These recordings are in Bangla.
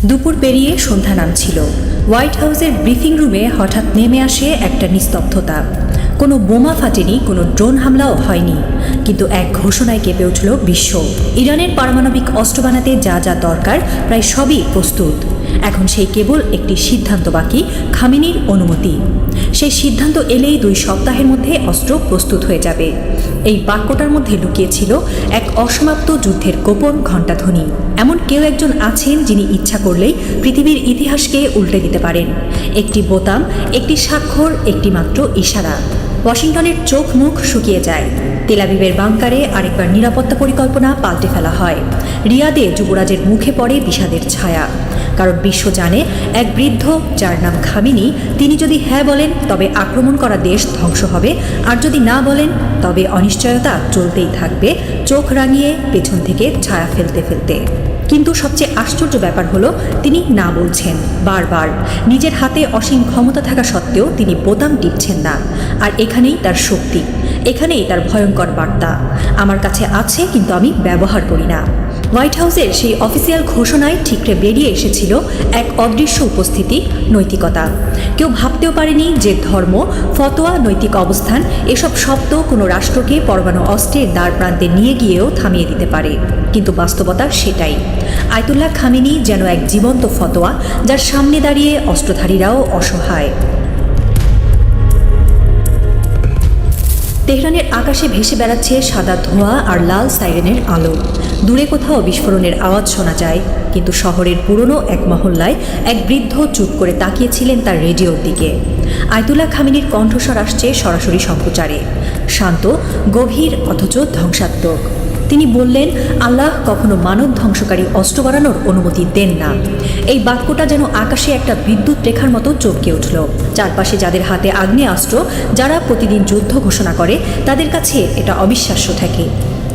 দুপুর পেরিয়ে সন্ধ্যা নামছিল। হোয়াইট হাউসের ব্রিফিং রুমে হঠাৎ নেমে আসে একটা নিস্তব্ধতা। কোনো বোমা ফাটেনি, কোনো ড্রোন হামলাও হয়নি, কিন্তু এক ঘোষণায় কেঁপে উঠল বিশ্ব। ইরানের পারমাণবিক অস্ত্র বানাতে যা যা দরকার প্রায় সবই প্রস্তুত। এখন সেই কেবল একটি সিদ্ধান্ত বাকি, খামেনির অনুমতি। সেই সিদ্ধান্ত এলেই 2 সপ্তাহের মধ্যে অস্ত্র প্রস্তুত হয়ে যাবে। এই বাক্যটার মধ্যে লুকিয়েছিল এক অসমাপ্ত যুদ্ধের গোপন ঘণ্টাধ্বনি। এমন কেউ একজন আছেন যিনি ইচ্ছা করলেই পৃথিবীর ইতিহাসকে উল্টে দিতে পারেন। একটি বোতাম, একটি স্বাক্ষর, একটি মাত্র ইশারা। ওয়াশিংটনের চোখ মুখ শুকিয়ে যায়। তেল আবিবের বাংকারে আরেকবার নিরাপত্তা পরিকল্পনা পাল্টে ফেলা হয়। রিয়াদে যুবরাজের মুখে পড়ে বিষাদের ছায়া। কারণ বিশ্ব জানে, এক বৃদ্ধ যার নাম খামেনি, তিনি যদি হ্যাঁ বলেন তবে আক্রমণ করা দেশ ধ্বংস হবে, আর যদি না বলেন তবে অনিশ্চয়তা চলতেই থাকবে, চোখ রাঙিয়ে পেছন থেকে ছায়া ফেলতে ফেলতে। কিন্তু সবচেয়ে আশ্চর্য ব্যাপার হলো, তিনি না বলছেন। বারবার নিজের হাতে অসীম ক্ষমতা থাকা সত্ত্বেও তিনি বোতাম টিপছেন না। আর এখানেই তার শক্তি, এখানেই তার ভয়ঙ্কর বার্তা। আমার কাছে আছে, কিন্তু আমি ব্যবহার করি না। হোয়াইট হাউসের সেই অফিসিয়াল ঘোষণায় ঠিকরে বেরিয়ে এসেছিল এক অদৃশ্য উপস্থিতি, নৈতিকতা। কেউ ভাবতেও পারেনি যে ধর্ম, ফতোয়া, নৈতিক অবস্থান এসব শব্দ কোনো রাষ্ট্রকে পরমাণু অস্ত্রের দ্বার প্রান্তে নিয়ে গিয়েও থামিয়ে দিতে পারে। কিন্তু বাস্তবতা সেটাই। আয়াতুল্লাহ খামেনি যেন এক জীবন্ত ফতোয়া, যার সামনে দাঁড়িয়ে অস্ত্রধারীরাও অসহায়। তেহরানের আকাশে ভেসে বেড়াচ্ছে সাদা ধোঁয়া আর লাল সাইরেনের আলো। দূরে কোথাও বিস্ফোরণের আওয়াজ শোনা যায়, কিন্তু শহরের পুরনো এক মহল্লায় এক বৃদ্ধ চুপ করে তাকিয়েছিলেন তার রেডিওর দিকে। আয়াতুল্লাহ খামেনির কণ্ঠস্বর আসছে সরাসরি সম্প্রচারে, শান্ত, গভীর, অথচ ধ্বংসাত্মক। তিনি বললেন, আল্লাহ কখনো মানব ধ্বংসকারী অস্ত্র বানানোর অনুমতি দেন না। এই বাক্যটা যেন আকাশে একটা বিদ্যুৎ রেখার মতো চমকে উঠল। চারপাশে যাদের হাতে আগ্নেয়াস্ত্র, যারা প্রতিদিন যুদ্ধ ঘোষণা করে, তাদের কাছে এটা অবিশ্বাস্য থাকে।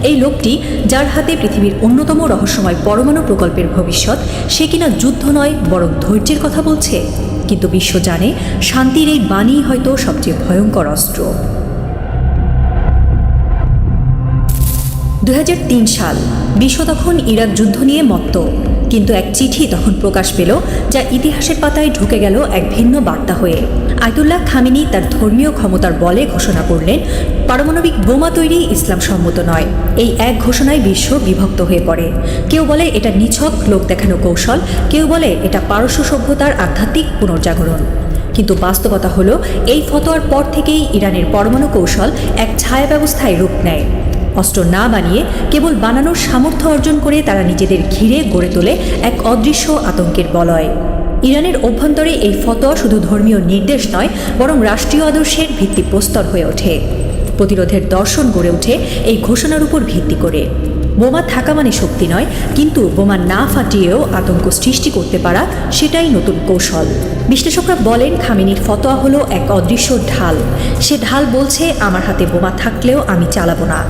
এই লোকটি, যার হাতে পৃথিবীর অন্যতম রহস্যময় পরমাণু প্রকল্পের ভবিষ্যৎ, সে কিনা যুদ্ধ নয় বরং ধৈর্যের কথা বলছে। কিন্তু বিশ্ব জানে, শান্তির এই বাণী হয়তো সবচেয়ে ভয়ঙ্কর অস্ত্র। 2003 সাল। বিশ্ব তখন ইরাক যুদ্ধ নিয়ে মত্ত, কিন্তু এক চিঠি তখন প্রকাশ পেল, যা ইতিহাসের পাতায় ঢুকে গেল এক ভিন্ন বার্তা হয়ে। আয়াতুল্লাহ খামেনি তার ধর্মীয় ক্ষমতার বলে ঘোষণা করলেন, পারমাণবিক বোমা তৈরি ইসলাম সম্মত নয়। এই এক ঘোষণায় বিশ্ব বিভক্ত হয়ে পড়ে। কেউ বলে এটা নিছক লোক দেখানো কৌশল, কেউ বলে এটা পারস্য সভ্যতার আধ্যাত্মিক পুনর্জাগরণ। কিন্তু বাস্তবতা হলো, এই ফতোয়ার পর থেকেই ইরানের পরমাণু কৌশল এক ছায়া ব্যবস্থায় রূপ নেয়। অস্ত্র না বানিয়ে কেবল বানানোর সামর্থ্য অর্জন করে তারা নিজেদের ঘিরে গড়ে তোলে এক অদৃশ্য আতঙ্কের বলয়। ইরানের অভ্যন্তরে এই ফতোয়া শুধু ধর্মীয় নির্দেশ নয়, বরং রাষ্ট্রীয় আদর্শের ভিত্তিপ্রস্তর হয়ে ওঠে। প্রতিরোধের দর্শন গড়ে ওঠে এই ঘোষণার উপর ভিত্তি করে। বোমা থাকা মানে শক্তি নয়, কিন্তু বোমা না ফাটিয়েও আতঙ্ক সৃষ্টি করতে পারা, সেটাই নতুন কৌশল। বিশ্লেষকরা বলেন, খামেনির ফতোয়া হলো এক অদৃশ্য ঢাল। সে ঢাল বলছে, আমার হাতে বোমা থাকলেও আমি চালাবো না।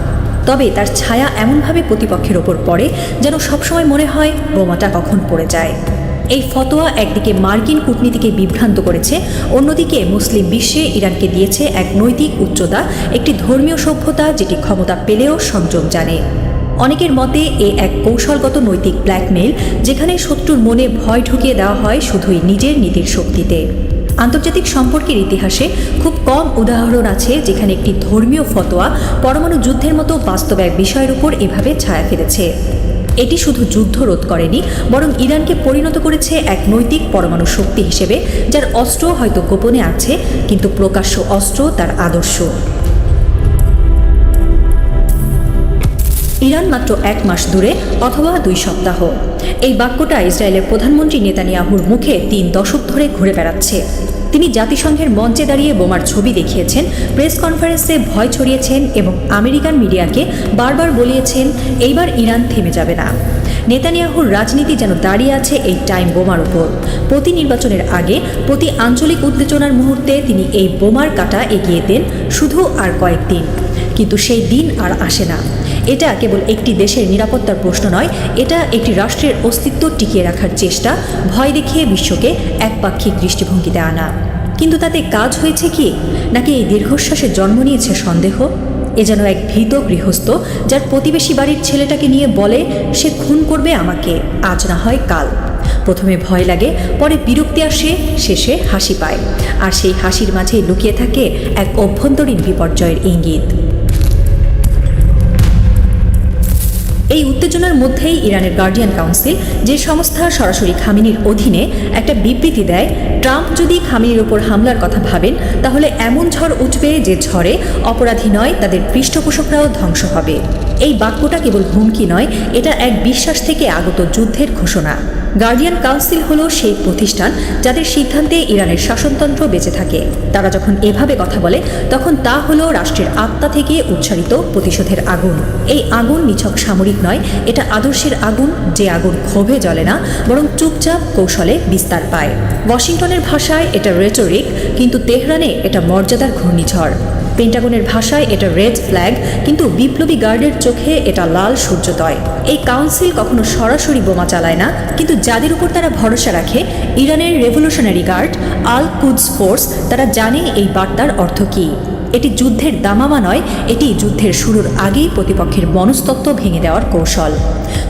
তবে তার ছায়া এমনভাবে প্রতিপক্ষের ওপর পড়ে, যেন সবসময় মনে হয় বোমাটা কখন পড়ে যায়। এই ফতোয়া একদিকে মার্কিন কূটনীতিকে বিভ্রান্ত করেছে, অন্যদিকে মুসলিম বিশ্বে ইরানকে দিয়েছে এক নৈতিক উচ্চতা, একটি ধর্মীয় সভ্যতা যেটি ক্ষমতা পেলেও সংযম জানে। অনেকের মতে এক কৌশলগত নৈতিক ব্ল্যাকমেইল, যেখানে শত্রুর মনে ভয় ঢুকিয়ে দেওয়া হয় শুধুই নিজের নীতির শক্তিতে। আন্তর্জাতিক সম্পর্কের ইতিহাসে খুব কম উদাহরণ আছে যেখানে একটি ধর্মীয় ফতোয়া পরমাণু যুদ্ধের মতো বাস্তব এক বিষয়ের উপর এভাবে ছায়া ফেলেছে। এটি শুধু যুদ্ধ রোধ করেনি, বরং ইরানকে পরিণত করেছে এক নৈতিক পরমাণু শক্তি হিসেবে, যার অস্ত্র হয়তো গোপনে আছে, কিন্তু প্রকাশ্য অস্ত্র তার আদর্শ। ইরান মাত্র 1 মাস দূরে, অথবা 2 সপ্তাহ। এই বাক্যটা ইসরায়েলের প্রধানমন্ত্রী নেতানিয়াহুর মুখে 3 দশক ধরে ঘুরে বেড়াচ্ছে। তিনি জাতিসংঘের মঞ্চে দাঁড়িয়ে বোমার ছবি দেখিয়েছেন, প্রেস কনফারেন্সে ভয় ছড়িয়েছেন এবং আমেরিকান মিডিয়াকে বারবার বলিয়েছেন, এইবার ইরান থেমে যাবে না। নেতানিয়াহুর রাজনীতি যেন দাঁড়িয়ে আছে এই টাইম বোমার উপর। প্রতি নির্বাচনের আগে, প্রতি আঞ্চলিক উত্তেজনার মুহূর্তে তিনি এই বোমার কাঁটা এগিয়ে দেন, শুধু আর কয়েকদিন। কিন্তু সেই দিন আর আসে না। এটা কেবল একটি দেশের নিরাপত্তার প্রশ্ন নয়, এটা একটি রাষ্ট্রের অস্তিত্ব টিকিয়ে রাখার চেষ্টা, ভয় দেখিয়ে বিশ্বকে একপাক্ষিক দৃষ্টিভঙ্গিতে আনা। কিন্তু তাতে কাজ হয়েছে কি, নাকি এই দীর্ঘশ্বাসে জন্ম নিয়েছে সন্দেহ? এ যেন এক ভীত গৃহস্থ, যার প্রতিবেশী বাড়ির ছেলেটাকে নিয়ে বলে, সে খুন করবে আমাকে, আজ না হয় কাল। প্রথমে ভয় লাগে, পরে বিরক্তি আসে, শেষে হাসি পায়। আর সেই হাসির মাঝে লুকিয়ে থাকে এক অভ্যন্তরীণ বিপর্যয়ের ইঙ্গিত। এই উত্তেজনার মধ্যেই ইরানের গার্ডিয়ান কাউন্সিল, যে সংস্থা সরাসরি খামেনির অধীনে, একটা বিবৃতি দেয়, ট্রাম্প যদি খামেনির ওপর হামলার কথা ভাবেন তাহলে এমন ঝড় উঠবে যে ঝড়ে অপরাধী নয়, তাদের পৃষ্ঠপোষকরাও ধ্বংস হবে। এই বাক্যটা কেবল হুমকি নয়, এটা এক বিশ্বাস থেকে আগত যুদ্ধের ঘোষণা। গার্ডিয়ান কাউন্সিল হলো সেই প্রতিষ্ঠান যাদের সিদ্ধান্তে ইরানের শাসনতন্ত্র বেঁচে থাকে। তারা যখন এভাবে কথা বলে তখন তা হলো রাষ্ট্রের আত্মা থেকে উচ্চারিত প্রতিশোধের আগুন। এই আগুন নিছক সামরিক নয়, এটা আদর্শের আগুন, যে আগুন ক্ষোভে জ্বলে না, বরং চুপচাপ কৌশলে বিস্তার পায়। ওয়াশিংটনের ভাষায় এটা রেটরিক, কিন্তু তেহরানে এটা মর্যাদার ঘূর্ণিঝড়। পেন্টাগনের ভাষায় এটা রেড ফ্ল্যাগ, কিন্তু বিপ্লবী গার্ডের চোখে এটা লাল সূর্যোদয়। এই কাউন্সিল কখনো সরাসরি বোমা চালায় না, কিন্তু যাদের উপর তারা ভরসা রাখে, ইরানের রেভলিউশনারি গার্ড, আল কুদস ফোর্স, তারা জানে এই বার্তার অর্থ কী। এটি যুদ্ধের দামামা নয়, এটি যুদ্ধের শুরুর আগেই প্রতিপক্ষের মনস্তত্ত্ব ভেঙে দেওয়ার কৌশল।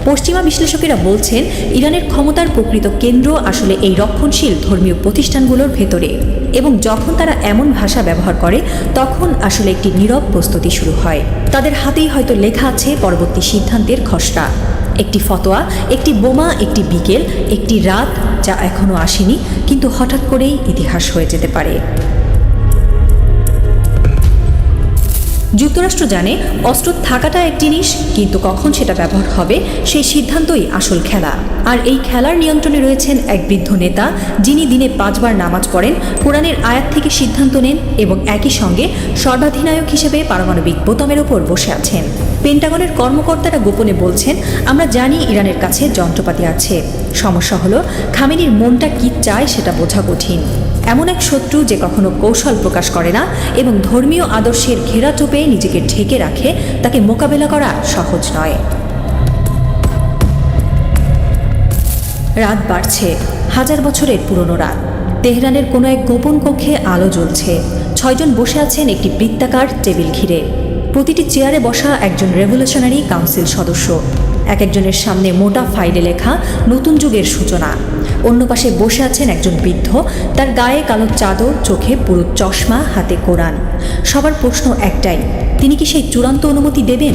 পশ্চিমা বিশ্লেষকেরা বলছেন, ইরানের ক্ষমতার প্রকৃত কেন্দ্র আসলে এই রক্ষণশীল ধর্মীয় প্রতিষ্ঠানগুলোর ভেতরে, এবং যখন তারা এমন ভাষা ব্যবহার করে তখন আসলে একটি নীরব প্রস্তুতি শুরু হয়। তাদের হাতেই হয়তো লেখা আছে পরবর্তী সিদ্ধান্তের খসড়া, একটি ফতোয়া, একটি বোমা, একটি বিকেল, একটি রাত যা এখনও আসেনি, কিন্তু হঠাৎ করেই ইতিহাস হয়ে যেতে পারে। যুক্তরাষ্ট্র জানে অস্ত্র থাকাটা এক জিনিস, কিন্তু কখন সেটা ব্যবহার হবে সেই সিদ্ধান্তই আসল খেলা। আর এই খেলার নিয়ন্ত্রণে রয়েছেন এক বৃদ্ধ নেতা, যিনি দিনে 5 বার নামাজ পড়েন, কোরআনের আয়াত থেকে সিদ্ধান্ত নেন এবং একই সঙ্গে সর্বাধিনায়ক হিসেবে পারমাণবিক বোতামের ওপর বসে আছেন। পেন্টাগনের কর্মকর্তারা গোপনে বলছেন, আমরা জানি ইরানের কাছে যন্ত্রপাতি আছে, সমস্যা হলো খামেনির মনটা কি চায় সেটা বোঝা কঠিন। এমন এক শত্রু যে কখনো কৌশল প্রকাশ করে না এবং ধর্মীয় আদর্শের ঘেরাটোপে নিজেকে ঢেকে রাখে, তাকে মোকাবেলা করা সহজ নয়। রাত বাড়ছে, 1000 বছরের পুরনো রাত। তেহরানের কোনো এক গোপন কক্ষে আলো জ্বলছে। 6 জন বসে আছেন একটি বৃত্তাকার টেবিল ঘিরে। প্রতিটি চেয়ারে বসা একজন রেভলিউশনারি কাউন্সিল সদস্য। একজনের সামনে মোটা ফাইলে লেখা নতুন যুগের সূচনা। অন্য পাশে বসে আছেন একজন বৃদ্ধ, তার গায়ে কালো চাদর, চোখে পুরো চশমা, হাতে কোরআন। সবার প্রশ্ন একটাই, তিনি কি সেই চূড়ান্ত অনুমতি দেবেন?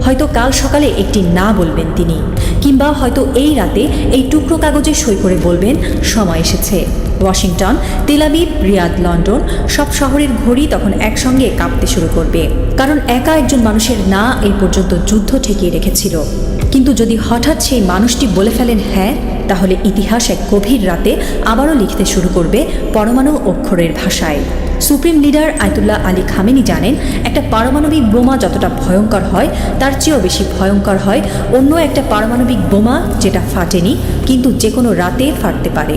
হয়তো কাল সকালে একটি না বলবেন তিনি, কিংবা হয়তো এই রাতে এই টুকরো কাগজে সই করে বলবেন সময় এসেছে। Washington, Tel Aviv, Riyad, London, সব শহরের ঘড়ি তখন একসঙ্গে কাঁপতে শুরু করবে, কারণ একা একজন মানুষের না এই পর্যন্ত যুদ্ধ ঠেকিয়ে রেখেছিল। কিন্তু যদি হঠাৎ সেই মানুষটি বলে ফেলেন হ্যাঁ, তাহলে ইতিহাস এক গভীর রাতে আবারও লিখতে শুরু করবে পরমাণু অক্ষরের ভাষায়। Supreme leader Ayatollah Ali Khamenei জানেন, একটা পারমাণবিক বোমা যতটা ভয়ঙ্কর হয় তার চেয়েও বেশি ভয়ঙ্কর হয় অন্য একটা পারমাণবিক বোমা যেটা ফাটেনি, কিন্তু যে কোনো রাতে ফাটতে পারে।